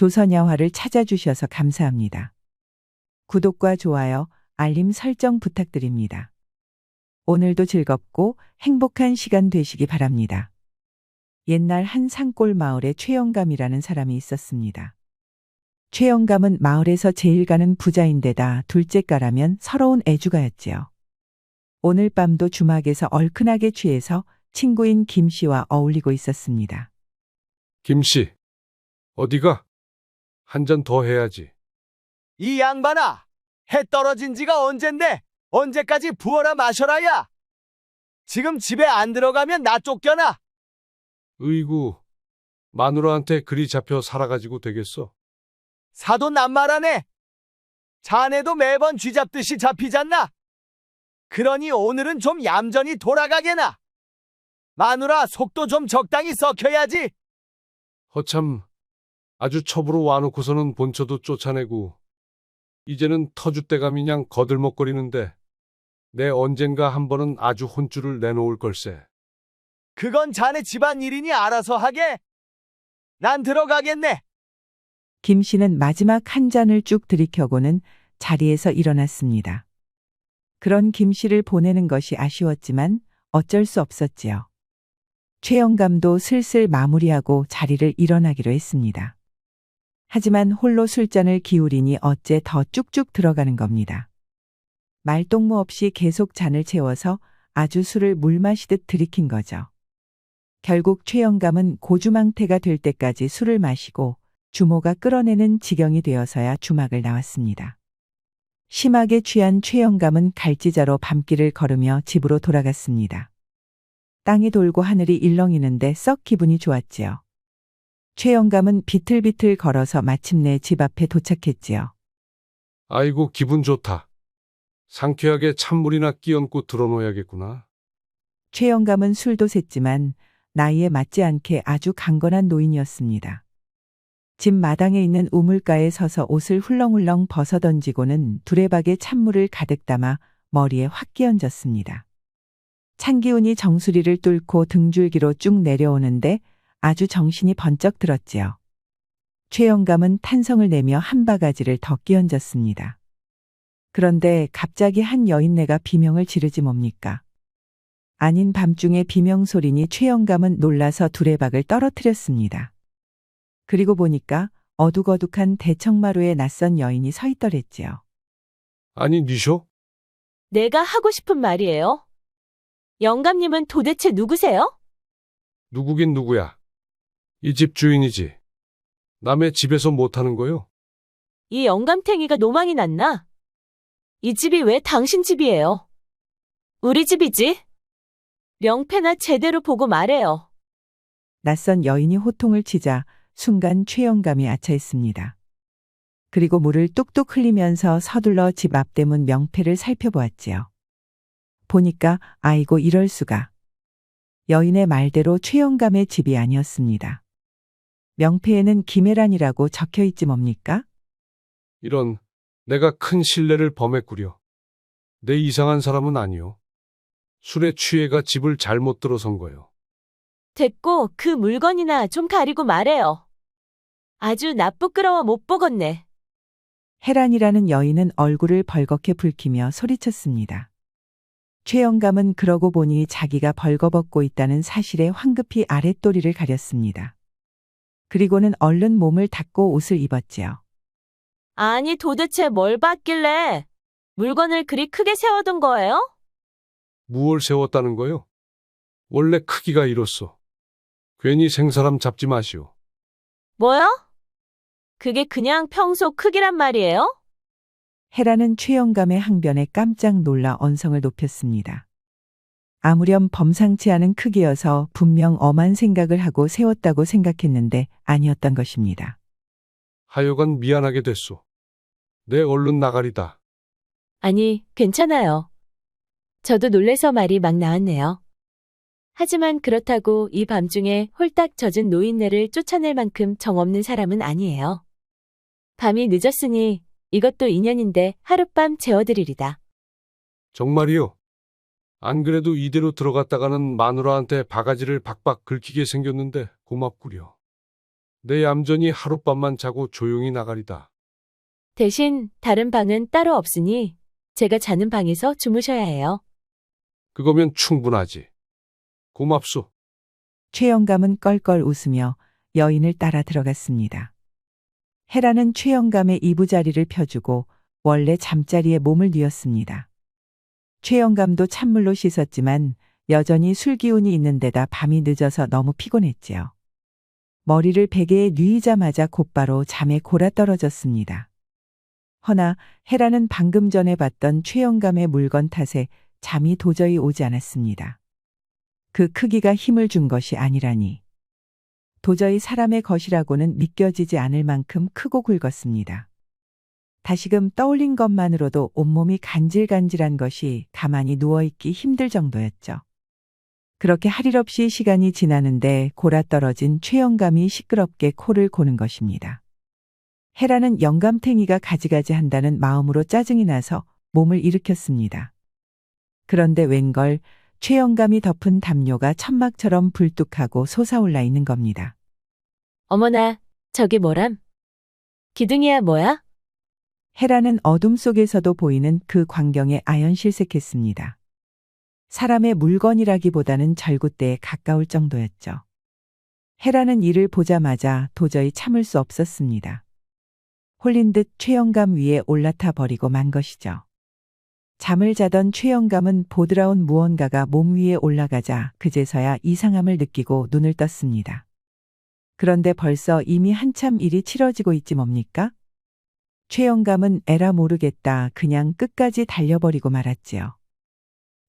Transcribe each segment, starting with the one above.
조선야화를 찾아주셔서 감사합니다. 구독과 좋아요, 알림 설정 부탁드립니다. 오늘도 즐겁고 행복한 시간 되시기 바랍니다. 옛날 한 산골 마을에 최영감이라는 사람이 있었습니다. 최영감은 마을에서 제일 가는 부자인데다 둘째가라면 서러운 애주가였지요. 오늘 밤도 주막에서 얼큰하게 취해서 친구인 김씨와 어울리고 있었습니다. 김씨, 어디가? 한 잔 더 해야지. 이 양반아, 해 떨어진 지가 언젠데 언제까지 부어라 마셔라야. 지금 집에 안 들어가면 나 쫓겨나. 으이구, 마누라한테 그리 잡혀 살아가지고 되겠어. 사돈 남말하네. 자네도 매번 쥐잡듯이 잡히잖나. 그러니 오늘은 좀 얌전히 돌아가게나. 마누라 속도 좀 적당히 썩혀야지. 허참, 아주 첩으로 와놓고서는 본처도 쫓아내고 이제는 터줏대감이냥 거들먹거리는데 내 언젠가 한 번은 아주 혼쭐을 내놓을 걸세. 그건 자네 집안 일이니 알아서 하게. 난 들어가겠네. 김씨는 마지막 한 잔을 쭉 들이켜고는 자리에서 일어났습니다. 그런 김씨를 보내는 것이 아쉬웠지만 어쩔 수 없었지요. 최영감도 슬슬 마무리하고 자리를 일어나기로 했습니다. 하지만 홀로 술잔을 기울이니 어째 더 쭉쭉 들어가는 겁니다. 말동무 없이 계속 잔을 채워서 아주 술을 물 마시듯 들이킨 거죠. 결국 최영감은 고주망태가 될 때까지 술을 마시고 주모가 끌어내는 지경이 되어서야 주막을 나왔습니다. 심하게 취한 최영감은 갈지자로 밤길을 걸으며 집으로 돌아갔습니다. 땅이 돌고 하늘이 일렁이는데 썩 기분이 좋았지요. 최영감은 비틀비틀 걸어서 마침내 집 앞에 도착했지요. 아이고, 기분 좋다. 상쾌하게 찬물이나 끼얹고 들어놓아야겠구나. 최영감은 술도 샜지만 나이에 맞지 않게 아주 강건한 노인이었습니다. 집 마당에 있는 우물가에 서서 옷을 훌렁훌렁 벗어던지고는 두레박에 찬물을 가득 담아 머리에 확 끼얹었습니다. 찬 기운이 정수리를 뚫고 등줄기로 쭉 내려오는데 아주 정신이 번쩍 들었지요. 최영감은 탄성을 내며 한 바가지를 더 끼얹었습니다. 그런데 갑자기 한 여인네가 비명을 지르지 뭡니까? 아닌 밤중에 비명소리니 최영감은 놀라서 두레박을 떨어뜨렸습니다. 그리고 보니까 어둑어둑한 대청마루에 낯선 여인이 서 있더랬지요. 아니, 니쇼? 내가 하고 싶은 말이에요. 영감님은 도대체 누구세요? 누구긴 누구야. 이 집 주인이지. 남의 집에서 못하는 거요? 이 영감탱이가 노망이 났나? 이 집이 왜 당신 집이에요? 우리 집이지? 명패나 제대로 보고 말해요. 낯선 여인이 호통을 치자 순간 최영감이 아차했습니다. 그리고 물을 뚝뚝 흘리면서 서둘러 집 앞대문 명패를 살펴보았지요. 보니까 아이고 이럴 수가. 여인의 말대로 최영감의 집이 아니었습니다. 명패에는 김혜란이라고 적혀 있지 뭡니까? 이런, 내가 큰 실례를 범했구려. 내 이상한 사람은 아니요. 술에 취해가 집을 잘못 들어선 거요. 됐고 그 물건이나 좀 가리고 말해요. 아주 나쁘끄러워 못 보겠네. 혜란이라는 여인은 얼굴을 벌겋게 붉히며 소리쳤습니다. 최영감은 그러고 보니 자기가 벌거벗고 있다는 사실에 황급히 아랫도리를 가렸습니다. 그리고는 얼른 몸을 닦고 옷을 입었지요. 아니 도대체 뭘 봤길래 물건을 그리 크게 세워둔 거예요? 무얼 세웠다는 거요? 원래 크기가 이렇소. 괜히 생사람 잡지 마시오. 뭐요? 그게 그냥 평소 크기란 말이에요? 헤라는 최영감의 항변에 깜짝 놀라 언성을 높였습니다. 아무렴 범상치 않은 크기여서 분명 엄한 생각을 하고 세웠다고 생각했는데 아니었던 것입니다. 하여간 미안하게 됐소. 내 얼른 나가리다. 아니, 괜찮아요. 저도 놀래서 말이 막 나왔네요. 하지만 그렇다고 이 밤중에 홀딱 젖은 노인네를 쫓아낼 만큼 정없는 사람은 아니에요. 밤이 늦었으니 이것도 인연인데 하룻밤 재워드리리다. 정말이요? 안 그래도 이대로 들어갔다가는 마누라한테 바가지를 박박 긁히게 생겼는데 고맙구려. 내 얌전히 하룻밤만 자고 조용히 나가리다. 대신 다른 방은 따로 없으니 제가 자는 방에서 주무셔야 해요. 그거면 충분하지. 고맙소. 최영감은 껄껄 웃으며 여인을 따라 들어갔습니다. 헤라는 최영감의 이부자리를 펴주고 원래 잠자리에 몸을 뉘었습니다. 최영감도 찬물로 씻었지만 여전히 술기운이 있는 데다 밤이 늦어서 너무 피곤했지요. 머리를 베개에 뉘이자마자 곧바로 잠에 골아떨어졌습니다. 허나 헤라는 방금 전에 봤던 최영감의 물건 탓에 잠이 도저히 오지 않았습니다. 그 크기가 힘을 준 것이 아니라니. 도저히 사람의 것이라고는 믿겨지지 않을 만큼 크고 굵었습니다. 다시금 떠올린 것만으로도 온몸이 간질간질한 것이 가만히 누워있기 힘들 정도였죠. 그렇게 할 일 없이 시간이 지나는데 골아떨어진 최영감이 시끄럽게 코를 고는 것입니다. 헤라는 영감탱이가 가지가지 한다는 마음으로 짜증이 나서 몸을 일으켰습니다. 그런데 웬걸 최영감이 덮은 담요가 천막처럼 불뚝하고 솟아올라 있는 겁니다. 어머나, 저게 뭐람? 기둥이야 뭐야? 헤라는 어둠 속에서도 보이는 그 광경에 아연실색했습니다. 사람의 물건이라기보다는 절구대에 가까울 정도였죠. 헤라는 이를 보자마자 도저히 참을 수 없었습니다. 홀린 듯 최영감 위에 올라타 버리고 만 것이죠. 잠을 자던 최영감은 보드라운 무언가가 몸 위에 올라가자 그제서야 이상함을 느끼고 눈을 떴습니다. 그런데 벌써 이미 한참 일이 치러지고 있지 뭡니까? 최영감은 에라 모르겠다 그냥 끝까지 달려버리고 말았지요.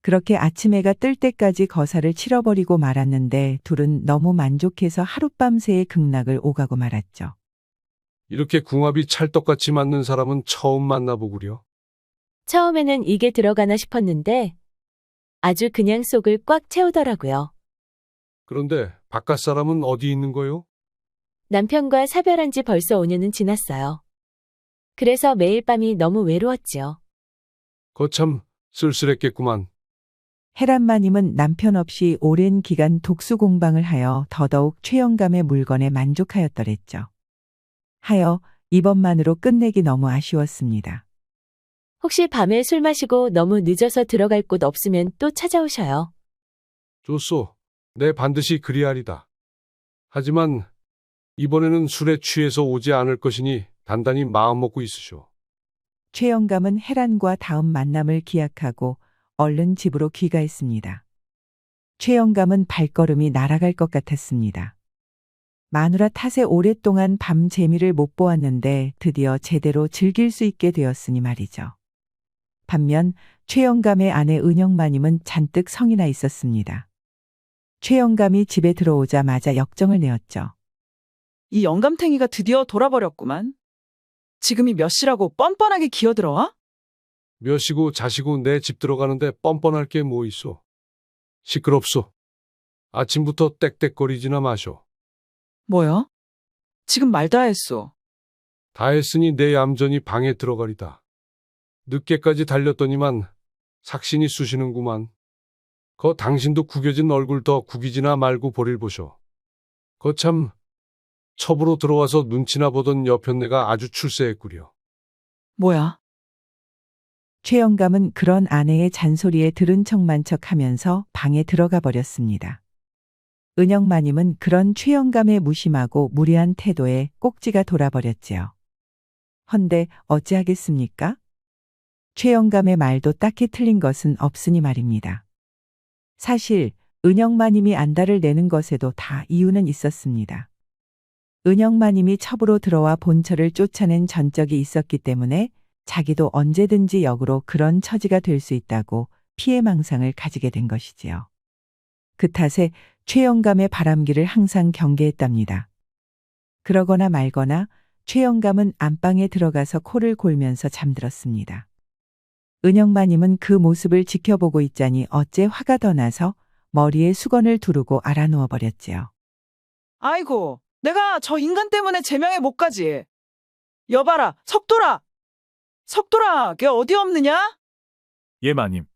그렇게 아침 해가 뜰 때까지 거사를 치러버리고 말았는데 둘은 너무 만족해서 하룻밤새의 극락을 오가고 말았죠. 이렇게 궁합이 찰떡같이 맞는 사람은 처음 만나보구려. 처음에는 이게 들어가나 싶었는데 아주 그냥 속을 꽉 채우더라고요. 그런데 바깥 사람은 어디 있는 거요? 남편과 사별한 지 벌써 5년은 지났어요. 그래서 매일 밤이 너무 외로웠지요. 거참 쓸쓸했겠구만. 헤란마님은 남편 없이 오랜 기간 독수공방을 하여 더더욱 최영감의 물건에 만족하였더랬죠. 하여 이번만으로 끝내기 너무 아쉬웠습니다. 혹시 밤에 술 마시고 너무 늦어서 들어갈 곳 없으면 또 찾아오셔요. 좋소. 내 반드시 그리하리다. 하지만 이번에는 술에 취해서 오지 않을 것이니 단단히 마음먹고 있으쇼. 최영감은 헤란과 다음 만남을 기약하고 얼른 집으로 귀가했습니다. 최영감은 발걸음이 날아갈 것 같았습니다. 마누라 탓에 오랫동안 밤 재미를 못 보았는데 드디어 제대로 즐길 수 있게 되었으니 말이죠. 반면 최영감의 아내 은영마님은 잔뜩 성이 나 있었습니다. 최영감이 집에 들어오자마자 역정을 내었죠. 이 영감탱이가 드디어 돌아버렸구만. 지금이 몇 시라고 뻔뻔하게 기어들어와? 몇 시고 자시고 내 집 들어가는데 뻔뻔할 게 뭐 있어. 시끄럽소. 아침부터 떽떽거리지나 마쇼. 뭐야? 지금 말 다 했소. 다 했으니 내 얌전히 방에 들어가리다. 늦게까지 달렸더니만 삭신이 쑤시는구만. 거 당신도 구겨진 얼굴 더 구기지나 말고 볼일 보쇼. 거참 첩으로 들어와서 눈치나 보던 여편네가 아주 출세했구려. 뭐야? 최영감은 그런 아내의 잔소리에 들은 척만 척하면서 방에 들어가 버렸습니다. 은영마님은 그런 최영감의 무심하고 무례한 태도에 꼭지가 돌아버렸지요. 헌데 어찌하겠습니까? 최영감의 말도 딱히 틀린 것은 없으니 말입니다. 사실 은영마님이 안달을 내는 것에도 다 이유는 있었습니다. 은영마님이 첩으로 들어와 본처를 쫓아낸 전적이 있었기 때문에 자기도 언제든지 역으로 그런 처지가 될 수 있다고 피해망상을 가지게 된 것이지요. 그 탓에 최영감의 바람기를 항상 경계했답니다. 그러거나 말거나 최영감은 안방에 들어가서 코를 골면서 잠들었습니다. 은영마님은 그 모습을 지켜보고 있자니 어째 화가 더 나서 머리에 수건을 두르고 알아누워 버렸지요. 아이고, 내가 저 인간 때문에 제명에 못 가지. 여봐라, 석돌아! 석돌아, 걔 어디 없느냐? 예, 마님.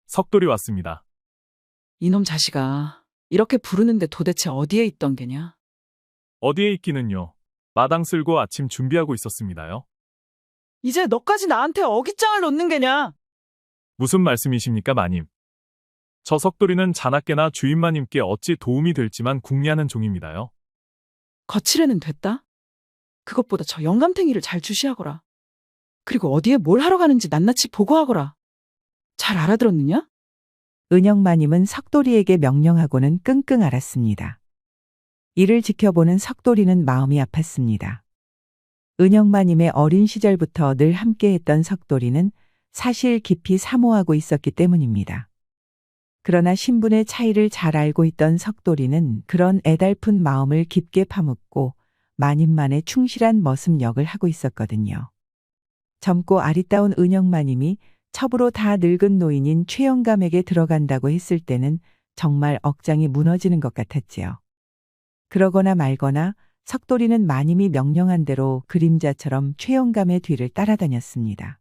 석돌이 왔습니다. 이놈 자식아, 이렇게 부르는데 도대체 어디에 있던 게냐? 어디에 있기는요. 마당 쓸고 아침 준비하고 있었습니다요. 이제 너까지 나한테 어깃장을 놓는 게냐? 무슨 말씀이십니까, 마님? 저 석돌이는 자나깨나 주인마님께 어찌 도움이 될지만 궁리하는 종입니다요. 거칠에는 됐다. 그것보다 저 영감탱이를 잘 주시하거라. 그리고 어디에 뭘 하러 가는지 낱낱이 보고하거라. 잘 알아들었느냐? 은영마님은 석돌이에게 명령하고는 끙끙 앓았습니다. 이를 지켜보는 석돌이는 마음이 아팠습니다. 은영마님의 어린 시절부터 늘 함께했던 석돌이는 사실 깊이 사모하고 있었기 때문입니다. 그러나 신분의 차이를 잘 알고 있던 석돌이는 그런 애달픈 마음을 깊게 파묻고 마님만의 충실한 머슴 역을 하고 있었거든요. 젊고 아리따운 은영마님이 첩으로 다 늙은 노인인 최영감에게 들어간다고 했을 때는 정말 억장이 무너지는 것 같았지요. 그러거나 말거나 석돌이는 마님이 명령한 대로 그림자처럼 최영감의 뒤를 따라다녔습니다.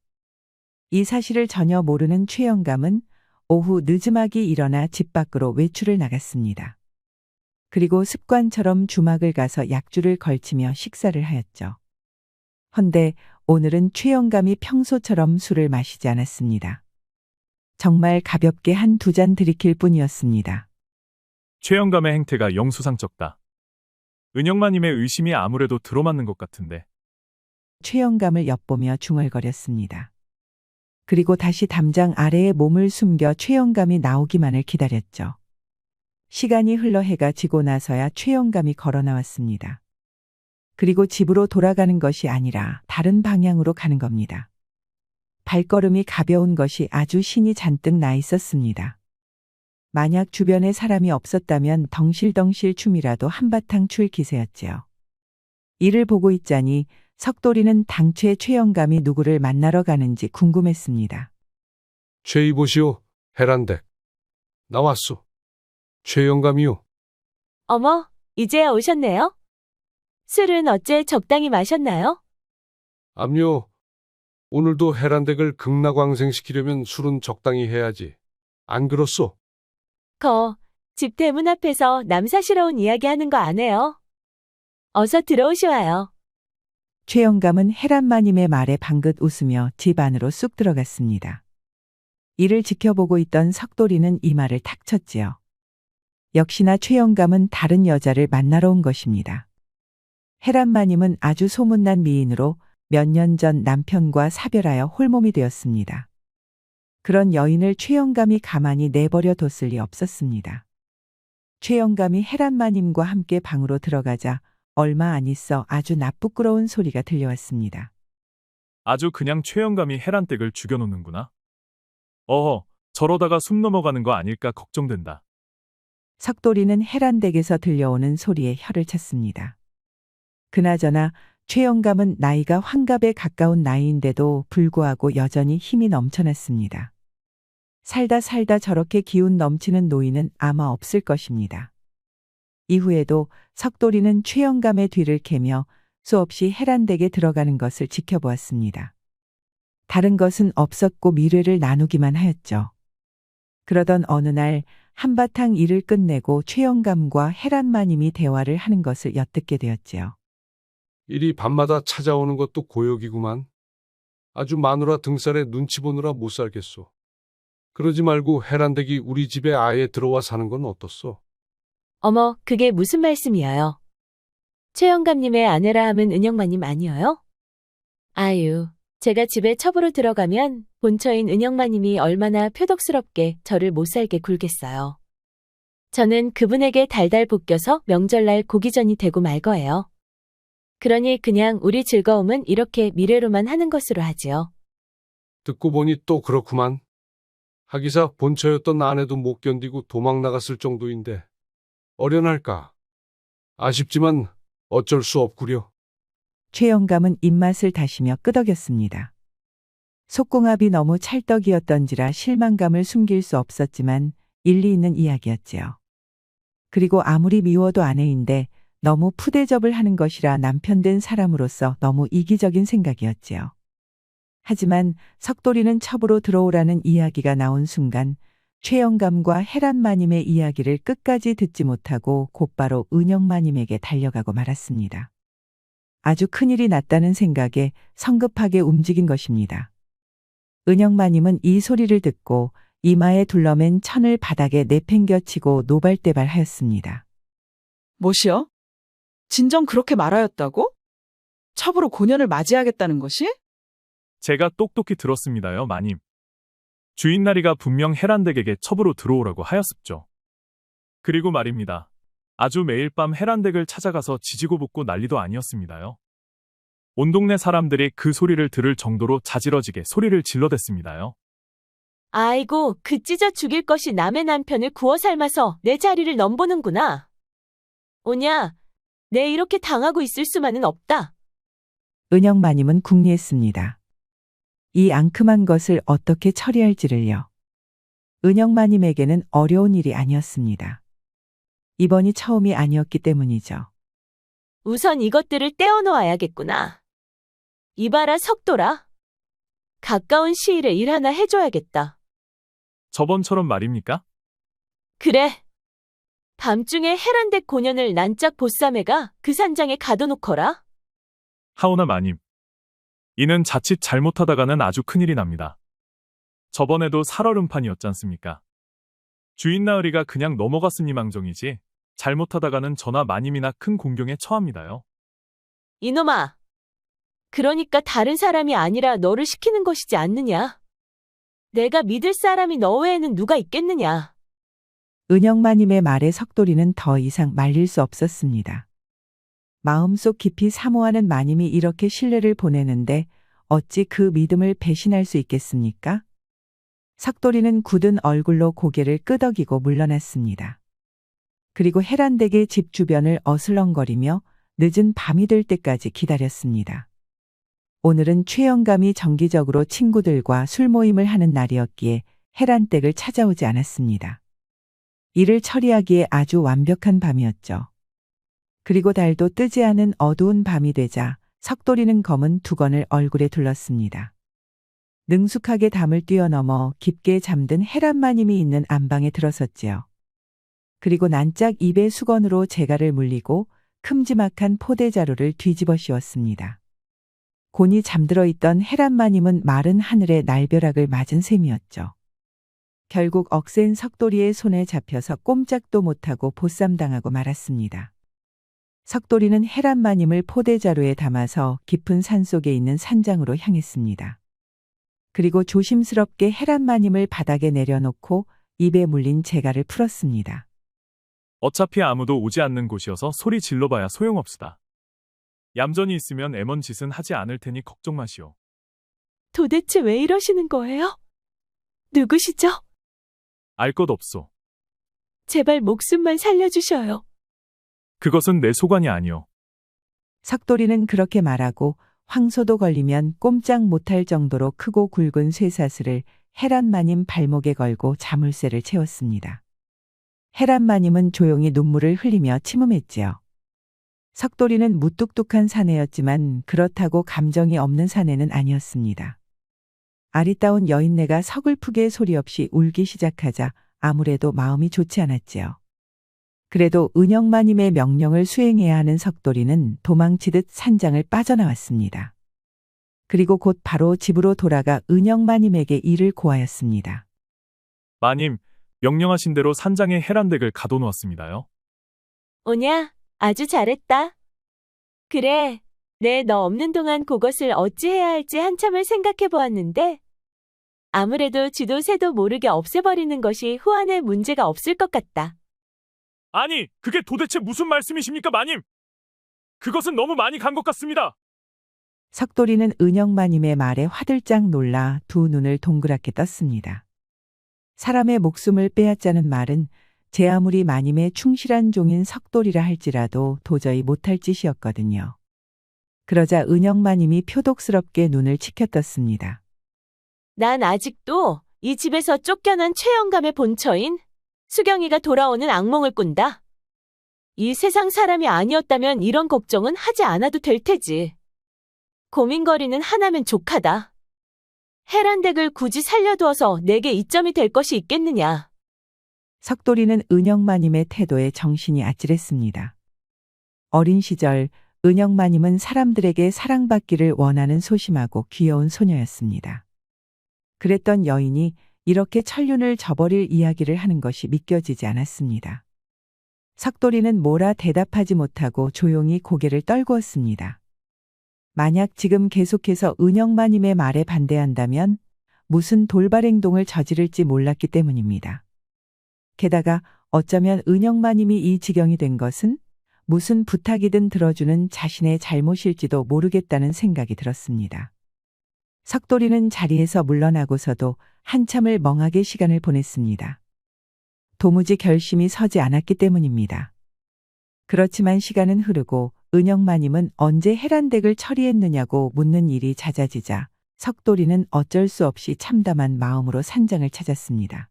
이 사실을 전혀 모르는 최영감은 오후 늦음하기 일어나 집 밖으로 외출을 나갔습니다. 그리고 습관처럼 주막을 가서 약주를 걸치며 식사를 하였죠. 헌데 오늘은 최영감이 평소처럼 술을 마시지 않았습니다. 정말 가볍게 한 두 잔 들이킬 뿐이었습니다. 최영감의 행태가 영수상쩍다. 은영마님의 의심이 아무래도 들어맞는 것 같은데. 최영감을 엿보며 중얼거렸습니다. 그리고 다시 담장 아래에 몸을 숨겨 최영감이 나오기만을 기다렸죠. 시간이 흘러 해가 지고 나서야 최영감이 걸어 나왔습니다. 그리고 집으로 돌아가는 것이 아니라 다른 방향으로 가는 겁니다. 발걸음이 가벼운 것이 아주 신이 잔뜩 나 있었습니다. 만약 주변에 사람이 없었다면 덩실덩실 춤이라도 한바탕 출 기세였지요. 이를 보고 있자니 석돌이는 당최 최영감이 누구를 만나러 가는지 궁금했습니다. 최이보시오, 헤란댁. 나왔소. 최영감이요. 어머, 이제야 오셨네요? 술은 어째 적당히 마셨나요? 암요. 오늘도 헤란댁을 극락왕생시키려면 술은 적당히 해야지. 안 그렇소? 집 대문 앞에서 남사시러운 이야기 하는 거 안 해요? 어서 들어오시와요. 최영감은 헤란마님의 말에 방긋 웃으며 집 안으로 쑥 들어갔습니다. 이를 지켜보고 있던 석돌이는 이 말을 탁 쳤지요. 역시나 최영감은 다른 여자를 만나러 온 것입니다. 헤란마님은 아주 소문난 미인으로 몇 년 전 남편과 사별하여 홀몸이 되었습니다. 그런 여인을 최영감이 가만히 내버려 뒀을 리 없었습니다. 최영감이 헤란마님과 함께 방으로 들어가자 얼마 안 있어 아주 나쁘끄러운 소리가 들려왔습니다. 아주 그냥 최영감이 헤란댁을 죽여놓는구나. 어허, 저러다가 숨 넘어가는 거 아닐까 걱정된다. 석돌이는 헤란댁에서 들려오는 소리에 혀를 찼습니다. 그나저나 최영감은 나이가 환갑에 가까운 나이인데도 불구하고 여전히 힘이 넘쳐났습니다. 살다 저렇게 기운 넘치는 노인은 아마 없을 것입니다. 이후에도 석돌이는 최영감의 뒤를 캐며 수없이 헤란댁에 들어가는 것을 지켜보았습니다. 다른 것은 없었고 미래를 나누기만 하였죠. 그러던 어느 날 한바탕 일을 끝내고 최영감과 헤란마님이 대화를 하는 것을 엿듣게 되었지요. 일이 밤마다 찾아오는 것도 고역이구만. 아주 마누라 등살에 눈치 보느라 못 살겠소. 그러지 말고 헤란댁이 우리 집에 아예 들어와 사는 건 어떻소? 어머, 그게 무슨 말씀이에요? 최영감님의 아내라 함은 은영마님 아니어요? 아유, 제가 집에 첩으로 들어가면 본처인 은영마님이 얼마나 표독스럽게 저를 못살게 굴겠어요. 저는 그분에게 달달 볶여서 명절날 고기전이 되고 말 거예요. 그러니 그냥 우리 즐거움은 이렇게 미래로만 하는 것으로 하지요. 듣고 보니 또 그렇구만. 하기사 본처였던 아내도 못 견디고 도망 나갔을 정도인데 어련할까? 아쉽지만 어쩔 수 없구려. 최영감은 입맛을 다시며 끄덕였습니다. 속궁합이 너무 찰떡이었던지라 실망감을 숨길 수 없었지만 일리 있는 이야기였지요. 그리고 아무리 미워도 아내인데 너무 푸대접을 하는 것이라 남편 된 사람으로서 너무 이기적인 생각이었지요. 하지만 석돌이는 첩으로 들어오라는 이야기가 나온 순간 최영감과 헤란마님의 이야기를 끝까지 듣지 못하고 곧바로 은영마님에게 달려가고 말았습니다. 아주 큰일이 났다는 생각에 성급하게 움직인 것입니다. 은영마님은 이 소리를 듣고 이마에 둘러맨 천을 바닥에 내팽겨치고 노발대발하였습니다. 뭐시여? 진정 그렇게 말하였다고? 첩으로 고년을 맞이하겠다는 것이? 제가 똑똑히 들었습니다요, 마님. 주인나리가 분명 헤란댁에게 첩으로 들어오라고 하였습죠. 그리고 말입니다. 아주 매일 밤 헤란댁을 찾아가서 지지고 볶고 난리도 아니었습니다요. 온 동네 사람들이 그 소리를 들을 정도로 자지러지게 소리를 질러댔습니다요. 아이고, 그 찢어 죽일 것이 남의 남편을 구워 삶아서 내 자리를 넘보는구나. 오냐, 내 이렇게 당하고 있을 수만은 없다. 은영마님은 궁리했습니다. 이 앙큼한 것을 어떻게 처리할지를요. 은영마님에게는 어려운 일이 아니었습니다. 이번이 처음이 아니었기 때문이죠. 우선 이것들을 떼어놓아야겠구나. 이봐라, 석돌아. 가까운 시일에 일 하나 해줘야겠다. 저번처럼 말입니까? 그래. 밤중에 헤란댁 고년을 난짝 보쌈해가 그 산장에 가둬놓거라. 하오나 마님. 이는 자칫 잘못하다가는 아주 큰일이 납니다. 저번에도 살얼음판이었지 않습니까? 주인 나으리가 그냥 넘어갔으니망정이지 잘못하다가는 저나 마님이나 큰 공경에 처합니다요. 이놈아. 그러니까 다른 사람이 아니라 너를 시키는 것이지 않느냐. 내가 믿을 사람이 너 외에는 누가 있겠느냐. 은영마님의 말에 석돌이는 더 이상 말릴 수 없었습니다. 마음속 깊이 사모하는 마님이 이렇게 신뢰를 보내는데 어찌 그 믿음을 배신할 수 있겠습니까? 석돌이는 굳은 얼굴로 고개를 끄덕이고 물러났습니다. 그리고 헤란댁의 집 주변을 어슬렁거리며 늦은 밤이 될 때까지 기다렸습니다. 오늘은 최영감이 정기적으로 친구들과 술 모임을 하는 날이었기에 헤란댁을 찾아오지 않았습니다. 일을 처리하기에 아주 완벽한 밤이었죠. 그리고 달도 뜨지 않은 어두운 밤이 되자 석돌이는 검은 두건을 얼굴에 둘렀습니다. 능숙하게 담을 뛰어넘어 깊게 잠든 헤란마님이 있는 안방에 들어섰지요. 그리고 난짝 입에 수건으로 재갈을 물리고 큼지막한 포대자루를 뒤집어 씌웠습니다. 곤히 잠들어 있던 헤란마님은 마른 하늘의 날벼락을 맞은 셈이었죠. 결국 억센 석돌이의 손에 잡혀서 꼼짝도 못하고 보쌈당하고 말았습니다. 석돌이는 헤란마님을 포대자루에 담아서 깊은 산속에 있는 산장으로 향했습니다. 그리고 조심스럽게 헤란마님을 바닥에 내려놓고 입에 물린 재갈을 풀었습니다. 어차피 아무도 오지 않는 곳이어서 소리 질러봐야 소용없으다. 얌전히 있으면 애먼 짓은 하지 않을 테니 걱정 마시오. 도대체 왜 이러시는 거예요? 누구시죠? 알 것 없소. 제발 목숨만 살려주셔요. 그것은 내 소관이 아니오. 석돌이는 그렇게 말하고 황소도 걸리면 꼼짝 못할 정도로 크고 굵은 쇠사슬을 헤란마님 발목에 걸고 자물쇠를 채웠습니다. 헤란마님은 조용히 눈물을 흘리며 침음했지요. 석돌이는 무뚝뚝한 사내였지만 그렇다고 감정이 없는 사내는 아니었습니다. 아리따운 여인네가 서글프게 소리 없이 울기 시작하자 아무래도 마음이 좋지 않았지요. 그래도 은영마님의 명령을 수행해야 하는 석돌이는 도망치듯 산장을 빠져나왔습니다. 그리고 곧 바로 집으로 돌아가 은영마님에게 일을 고하였습니다. 마님, 명령하신 대로 산장에 헤란댁을 가둬놓았습니다요. 오냐, 아주 잘했다. 그래, 내 너 없는 동안 그것을 어찌해야 할지 한참을 생각해 보았는데 아무래도 쥐도 새도 모르게 없애버리는 것이 후안에 문제가 없을 것 같다. 아니, 그게 도대체 무슨 말씀이십니까, 마님? 그것은 너무 많이 간 것 같습니다. 석돌이는 은영마님의 말에 화들짝 놀라 두 눈을 동그랗게 떴습니다. 사람의 목숨을 빼앗자는 말은 제 아무리 마님의 충실한 종인 석돌이라 할지라도 도저히 못할 짓이었거든요. 그러자 은영마님이 표독스럽게 눈을 치켜떴습니다. 난 아직도 이 집에서 쫓겨난 최영감의 본처인 수경이가 돌아오는 악몽을 꾼다. 이 세상 사람이 아니었다면 이런 걱정은 하지 않아도 될 테지. 고민거리는 하나면 족하다. 헤란댁을 굳이 살려두어서 내게 이점이 될 것이 있겠느냐. 석돌이는 은영마님의 태도에 정신이 아찔했습니다. 어린 시절 은영마님은 사람들에게 사랑받기를 원하는 소심하고 귀여운 소녀였습니다. 그랬던 여인이 이렇게 천륜을 저버릴 이야기를 하는 것이 믿겨지지 않았습니다. 석돌이는 뭐라 대답하지 못하고 조용히 고개를 떨구었습니다. 만약 지금 계속해서 은영마님의 말에 반대한다면 무슨 돌발 행동을 저지를지 몰랐기 때문입니다. 게다가 어쩌면 은영마님이 이 지경이 된 것은 무슨 부탁이든 들어주는 자신의 잘못일지도 모르겠다는 생각이 들었습니다. 석돌이는 자리에서 물러나고서도 한참을 멍하게 시간을 보냈습니다. 도무지 결심이 서지 않았기 때문입니다. 그렇지만 시간은 흐르고 은영마님은 언제 해란댁을 처리했느냐고 묻는 일이 잦아지자 석돌이는 어쩔 수 없이 참담한 마음으로 산장을 찾았습니다.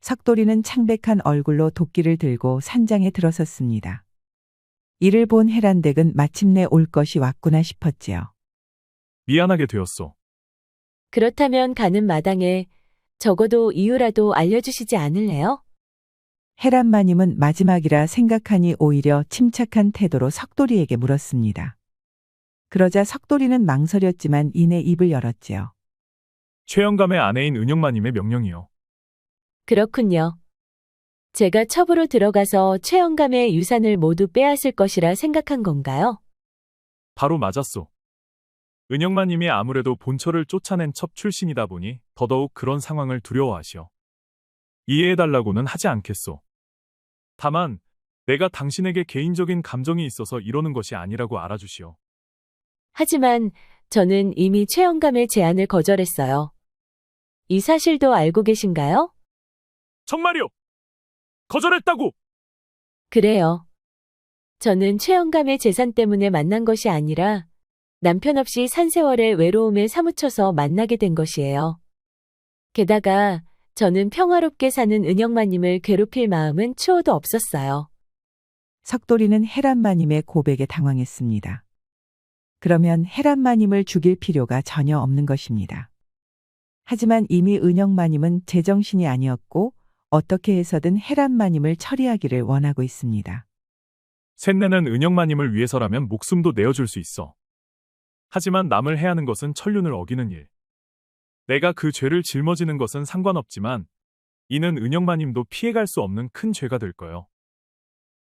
석돌이는 창백한 얼굴로 도끼를 들고 산장에 들어섰습니다. 이를 본 해란댁은 마침내 올 것이 왔구나 싶었지요. 미안하게 되었소. 그렇다면 가는 마당에 적어도 이유라도 알려주시지 않을래요? 해란마님은 마지막이라 생각하니 오히려 침착한 태도로 석돌이에게 물었습니다. 그러자 석돌이는 망설였지만 이내 입을 열었지요. 최영감의 아내인 은영마님의 명령이요. 그렇군요. 제가 첩으로 들어가서 최영감의 유산을 모두 빼앗을 것이라 생각한 건가요? 바로 맞았소. 은영마님이 아무래도 본처를 쫓아낸 첩 출신이다 보니 더더욱 그런 상황을 두려워하시오. 이해해달라고는 하지 않겠소. 다만 내가 당신에게 개인적인 감정이 있어서 이러는 것이 아니라고 알아주시오. 하지만 저는 이미 최영감의 제안을 거절했어요. 이 사실도 알고 계신가요? 정말이오! 거절했다고! 그래요. 저는 최영감의 재산 때문에 만난 것이 아니라 남편 없이 산세월의 외로움에 사무쳐서 만나게 된 것이에요. 게다가 저는 평화롭게 사는 은영마님을 괴롭힐 마음은 추호도 없었어요. 석돌이는 해란마님의 고백에 당황했습니다. 그러면 해란마님을 죽일 필요가 전혀 없는 것입니다. 하지만 이미 은영마님은 제정신이 아니었고 어떻게 해서든 해란마님을 처리하기를 원하고 있습니다. 셋내는 은영마님을 위해서라면 목숨도 내어줄 수 있어. 하지만 남을 해하는 것은 천륜을 어기는 일. 내가 그 죄를 짊어지는 것은 상관없지만 이는 은영마님도 피해갈 수 없는 큰 죄가 될 거요.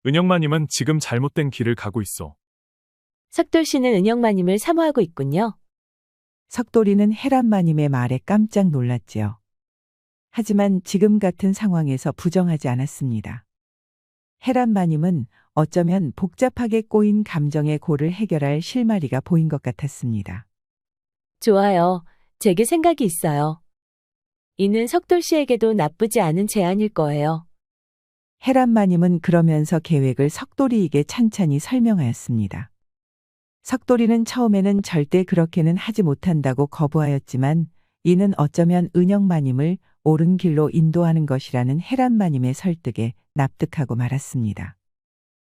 은영마님은 지금 잘못된 길을 가고 있어. 석돌 씨는 은영마님을 사모하고 있군요. 석돌이는 해란마님의 말에 깜짝 놀랐지요. 하지만 지금 같은 상황에서 부정하지 않았습니다. 해란마님은 어쩌면 복잡하게 꼬인 감정의 골을 해결할 실마리가 보인 것 같았습니다. 좋아요. 제게 생각이 있어요. 이는 석돌 씨에게도 나쁘지 않은 제안일 거예요. 해란마님은 그러면서 계획을 석돌이에게 찬찬히 설명하였습니다. 석돌이는 처음에는 절대 그렇게는 하지 못한다고 거부하였지만 이는 어쩌면 은영마님을 옳은 길로 인도하는 것이라는 해란마님의 설득에 납득하고 말았습니다.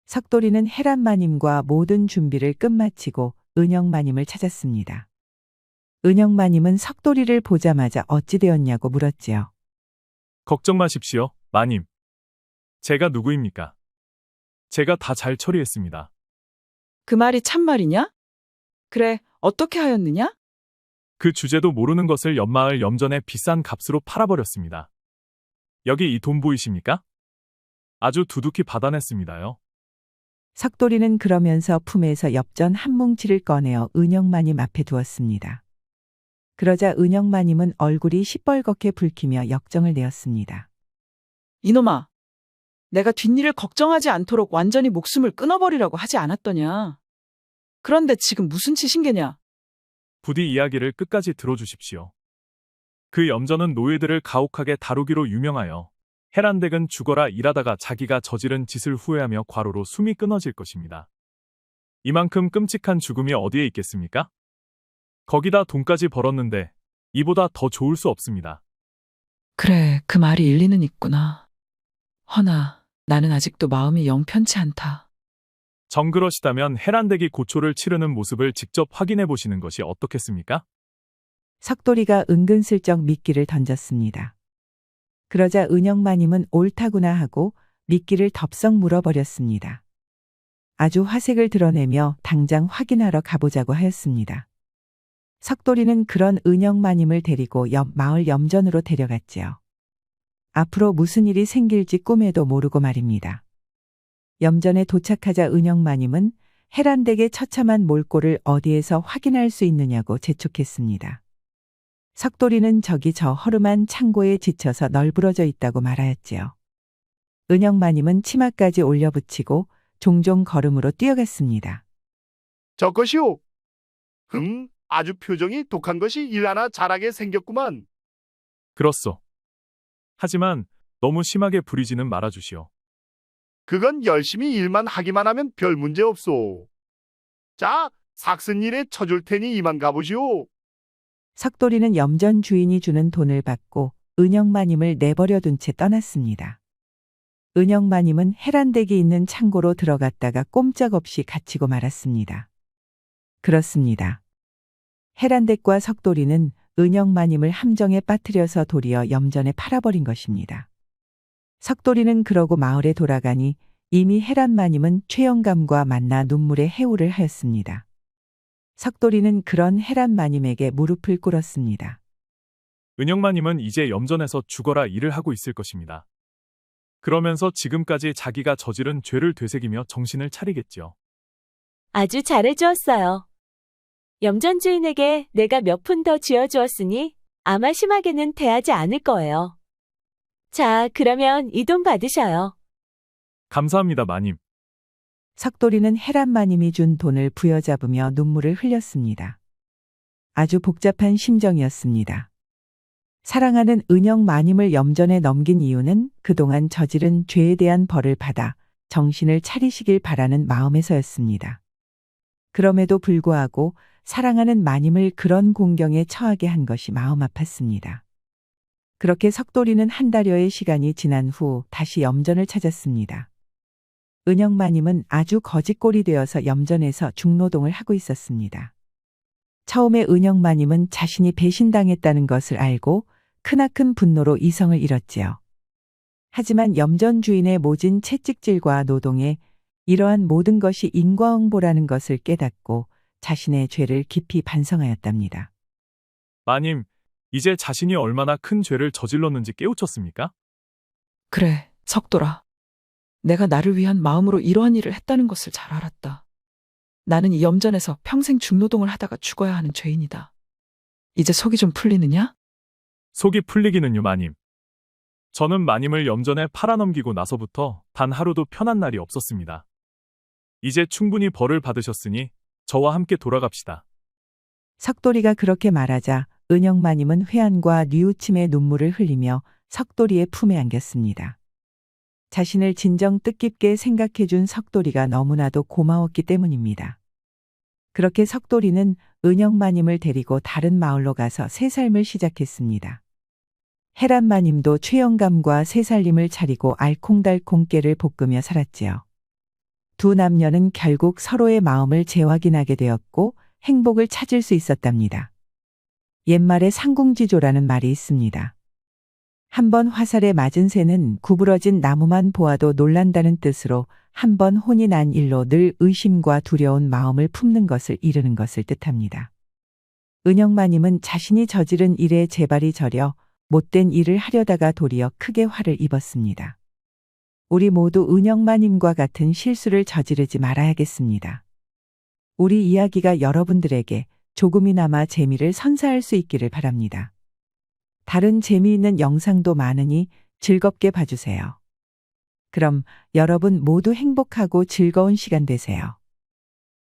석돌이는 해란마님과 모든 준비를 끝마치고 은영마님을 찾았습니다. 은영마님은 석돌이를 보자마자 어찌 되었냐고 물었지요. 걱정 마십시오, 마님. 제가 누구입니까? 제가 다 잘 처리했습니다. 그 말이 참말이냐? 그래, 어떻게 하였느냐? 그 주제도 모르는 것을 옆마을 염전에 비싼 값으로 팔아버렸습니다. 여기 이 돈 보이십니까? 아주 두둑히 받아냈습니다요. 석돌이는 그러면서 품에서 엽전 한 뭉치를 꺼내어 은영마님 앞에 두었습니다. 그러자 은영마님은 얼굴이 시뻘겋게 붉히며 역정을 내었습니다. 이놈아, 내가 뒷일을 걱정하지 않도록 완전히 목숨을 끊어버리라고 하지 않았더냐. 그런데 지금 무슨 짓인게냐? 부디 이야기를 끝까지 들어주십시오. 그 염전은 노예들을 가혹하게 다루기로 유명하여 해란댁은 죽어라 일하다가 자기가 저지른 짓을 후회하며 과로로 숨이 끊어질 것입니다. 이만큼 끔찍한 죽음이 어디에 있겠습니까? 거기다 돈까지 벌었는데 이보다 더 좋을 수 없습니다. 그래, 그 말이 일리는 있구나. 허나 나는 아직도 마음이 영 편치 않다. 정그러시다면 해란댁이 고초를 치르는 모습을 직접 확인해 보시는 것이 어떻겠습니까? 석돌이가 은근슬쩍 미끼를 던졌습니다. 그러자 은영마님은 옳다구나 하고 미끼를 덥석 물어버렸습니다. 아주 화색을 드러내며 당장 확인하러 가보자고 하였습니다. 석돌이는 그런 은영마님을 데리고 옆 마을 염전으로 데려갔지요. 앞으로 무슨 일이 생길지 꿈에도 모르고 말입니다. 염전에 도착하자 은영마님은 해란댁의 처참한 몰골을 어디에서 확인할 수 있느냐고 재촉했습니다. 석돌이는 저기 저 허름한 창고에 지쳐서 널브러져 있다고 말하였지요. 은영마님은 치마까지 올려붙이고 종종 걸음으로 뛰어갔습니다. 저것이오. 아주 표정이 독한 것이 일 하나 잘하게 생겼구만. 그렇소. 하지만 너무 심하게 부리지는 말아주시오. 그건 열심히 일만 하기만 하면 별 문제 없소. 자, 삭슨 일에 쳐줄 테니 이만 가보시오. 석돌이는 염전 주인이 주는 돈을 받고 은영마님을 내버려 둔 채 떠났습니다. 은영마님은 해란댁이 있는 창고로 들어갔다가 꼼짝없이 갇히고 말았습니다. 그렇습니다. 해란댁과 석돌이는 은영마님을 함정에 빠뜨려서 도리어 염전에 팔아버린 것입니다. 석돌이는 그러고 마을에 돌아가니 이미 해란마님은 최영감과 만나 눈물의 해우를 하였습니다. 석돌이는 그런 해란마님에게 무릎을 꿇었습니다. 은영마님은 이제 염전에서 죽어라 일을 하고 있을 것입니다. 그러면서 지금까지 자기가 저지른 죄를 되새기며 정신을 차리겠지요. 아주 잘해주었어요. 염전 주인에게 내가 몇 푼 더 쥐어주었으니 아마 심하게는 대하지 않을 거예요. 자, 그러면 이 돈 받으셔요. 감사합니다, 마님. 석돌이는 해란마님이 준 돈을 부여잡으며 눈물을 흘렸습니다. 아주 복잡한 심정이었습니다. 사랑하는 은영마님을 염전에 넘긴 이유는 그동안 저지른 죄에 대한 벌을 받아 정신을 차리시길 바라는 마음에서였습니다. 그럼에도 불구하고 사랑하는 마님을 그런 공경에 처하게 한 것이 마음 아팠습니다. 그렇게 석돌이는 한 달여의 시간이 지난 후 다시 염전을 찾았습니다. 은영마님은 아주 거짓골이 되어서 염전에서 중노동을 하고 있었습니다. 처음에 은영마님은 자신이 배신당했다는 것을 알고 크나큰 분노로 이성을 잃었지요. 하지만 염전 주인의 모진 채찍질과 노동에 이러한 모든 것이 인과응보라는 것을 깨닫고 자신의 죄를 깊이 반성하였답니다. 마님, 이제 자신이 얼마나 큰 죄를 저질렀는지 깨우쳤습니까? 그래, 석돌아. 내가 나를 위한 마음으로 이러한 일을 했다는 것을 잘 알았다. 나는 이 염전에서 평생 중노동을 하다가 죽어야 하는 죄인이다. 이제 속이 좀 풀리느냐? 속이 풀리기는요, 마님. 저는 마님을 염전에 팔아넘기고 나서부터 단 하루도 편한 날이 없었습니다. 이제 충분히 벌을 받으셨으니 저와 함께 돌아갑시다. 석돌이가 그렇게 말하자 은영마님은 회한과 뉘우침의 눈물을 흘리며 석돌이의 품에 안겼습니다. 자신을 진정 뜻깊게 생각해준 석돌이가 너무나도 고마웠기 때문입니다. 그렇게 석돌이는 은영마님을 데리고 다른 마을로 가서 새 삶을 시작했습니다. 해란마님도 최영감과 새 살림을 차리고 알콩달콩 깨를 볶으며 살았지요. 두 남녀는 결국 서로의 마음을 재확인하게 되었고 행복을 찾을 수 있었답니다. 옛말에 상궁지조라는 말이 있습니다. 한 번 화살에 맞은 새는 구부러진 나무만 보아도 놀란다는 뜻으로 한 번 혼이 난 일로 늘 의심과 두려운 마음을 품는 것을 이르는 것을 뜻합니다. 은영마님은 자신이 저지른 일에 재발이 저려 못된 일을 하려다가 도리어 크게 화를 입었습니다. 우리 모두 은영마님과 같은 실수를 저지르지 말아야겠습니다. 우리 이야기가 여러분들에게 조금이나마 재미를 선사할 수 있기를 바랍니다. 다른 재미있는 영상도 많으니 즐겁게 봐주세요. 그럼 여러분 모두 행복하고 즐거운 시간 되세요.